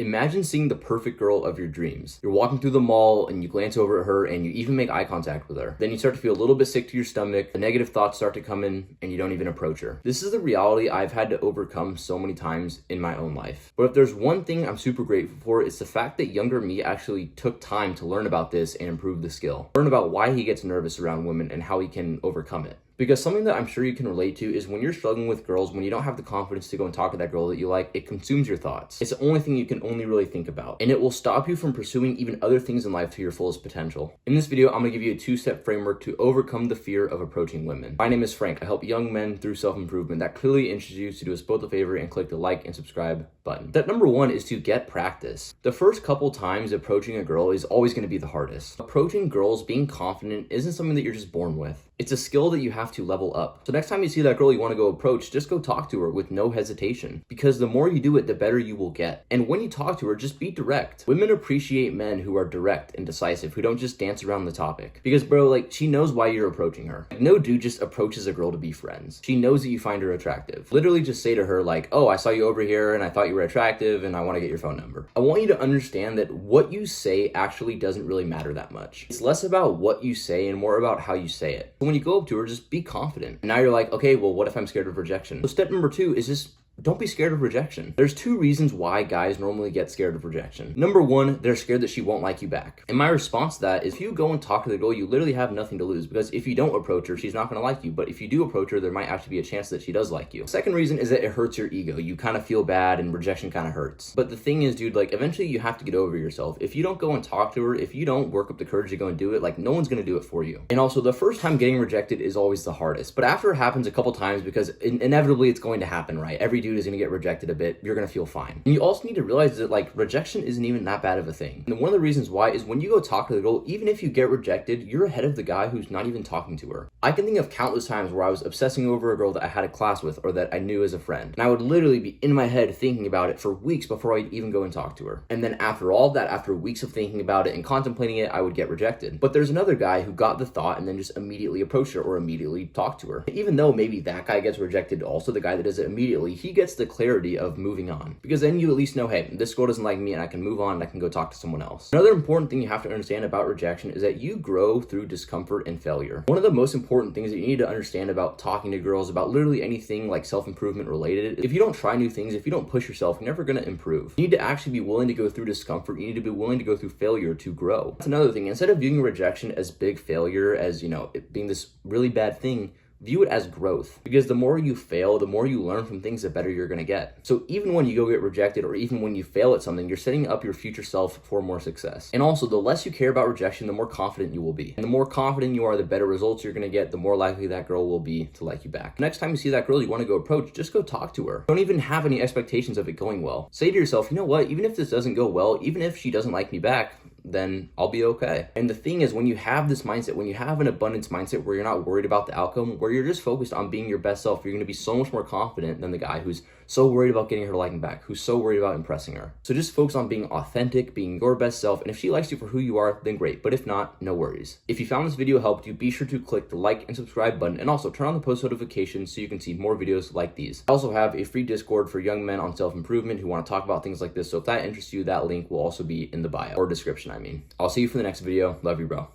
Imagine seeing the perfect girl of your dreams. You're walking through the mall and you glance over at her and you even make eye contact with her. Then you start to feel a little bit sick to your stomach, the negative thoughts start to come in, and you don't even approach her. This is the reality I've had to overcome so many times in my own life. But if there's one thing I'm super grateful for, it's the fact that younger me actually took time to learn about this and improve the skill. Learn about why he gets nervous around women and how he can overcome it. Because something that I'm sure you can relate to is when you're struggling with girls, when you don't have the confidence to go and talk to that girl that you like, it consumes your thoughts. It's the only thing you can only really think about. And it will stop you from pursuing even other things in life to your fullest potential. In this video, I'm gonna give you a 2-step framework to overcome the fear of approaching women. My name is Frank. I help young men through self-improvement. That clearly interests you, so do us both a favor and click the like and subscribe button. Step number 1 is to get practice. The first couple times approaching a girl is always gonna be the hardest. Approaching girls, being confident, isn't something that you're just born with. It's a skill that you have to level up. So next time you see that girl you want to go approach, just go talk to her with no hesitation. Because the more you do it, the better you will get. And when you talk to her, just be direct. Women appreciate men who are direct and decisive, who don't just dance around the topic. Because bro, like, she knows why you're approaching her. Like, no dude just approaches a girl to be friends. She knows that you find her attractive. Literally just say to her like, oh, I saw you over here and I thought you were attractive and I want to get your phone number. I want you to understand that what you say actually doesn't really matter that much. It's less about what you say and more about how you say it. When you go up to her, just be confident. And now you're like, okay, well, what if I'm scared of rejection? So step number 2 is just don't be scared of rejection. There's 2 reasons why guys normally get scared of rejection. Number 1, they're scared that she won't like you back. And my response to that is if you go and talk to the girl, you literally have nothing to lose, because if you don't approach her, she's not gonna like you. But if you do approach her, there might actually be a chance that she does like you. Second reason is that it hurts your ego. You kind of feel bad and rejection kind of hurts. But the thing is, dude, like, eventually you have to get over yourself. If you don't go and talk to her, if you don't work up the courage to go and do it, like, no one's gonna do it for you. And also, the first time getting rejected is always the hardest. But after it happens a couple times, because inevitably it's going to happen, right? Every dude is gonna get rejected a bit, you're gonna feel fine. And you also need to realize that, like, rejection isn't even that bad of a thing. And one of the reasons why is when you go talk to the girl, even if you get rejected, you're ahead of the guy who's not even talking to her. I can think of countless times where I was obsessing over a girl that I had a class with or that I knew as a friend. And I would literally be in my head thinking about it for weeks before I'd even go and talk to her. And then after all that, after weeks of thinking about it and contemplating it, I would get rejected. But there's another guy who got the thought and then just immediately approached her or immediately talked to her. Even though maybe that guy gets rejected, also the guy that does it immediately, he gets the clarity of moving on. Because then you at least know, hey, this girl doesn't like me and I can move on and I can go talk to someone else. Another important thing you have to understand about rejection is that you grow through discomfort and failure. One of the most important things that you need to understand about talking to girls, about literally anything like self-improvement related, if you don't try new things, if you don't push yourself, you're never going to improve. You need to actually be willing to go through discomfort. You need to be willing to go through failure to grow. That's another thing. Instead of viewing rejection as big failure, as, you know, it being this really bad thing, view it as growth, because the more you fail, the more you learn from things, the better you're going to get. So even when you go get rejected or even when you fail at something, you're setting up your future self for more success. And also, the less you care about rejection, the more confident you will be. And the more confident you are, the better results you're going to get, the more likely that girl will be to like you back. Next time you see that girl you want to go approach, just go talk to her. Don't even have any expectations of it going well. Say to yourself, you know what, even if this doesn't go well, even if she doesn't like me back, then I'll be okay. And the thing is, when you have this mindset, when you have an abundance mindset where you're not worried about the outcome, where you're just focused on being your best self, you're going to be so much more confident than the guy who's so worried about getting her liking back, who's so worried about impressing her. So just focus on being authentic, being your best self, and if she likes you for who you are, then great. But if not, no worries. If you found this video helped you, be sure to click the like and subscribe button, and also turn on the post notifications so you can see more videos like these. I also have a free Discord for young men on self-improvement who want to talk about things like this, so if that interests you, that link will also be in the bio, or description, I mean. I'll see you for the next video. Love you, bro.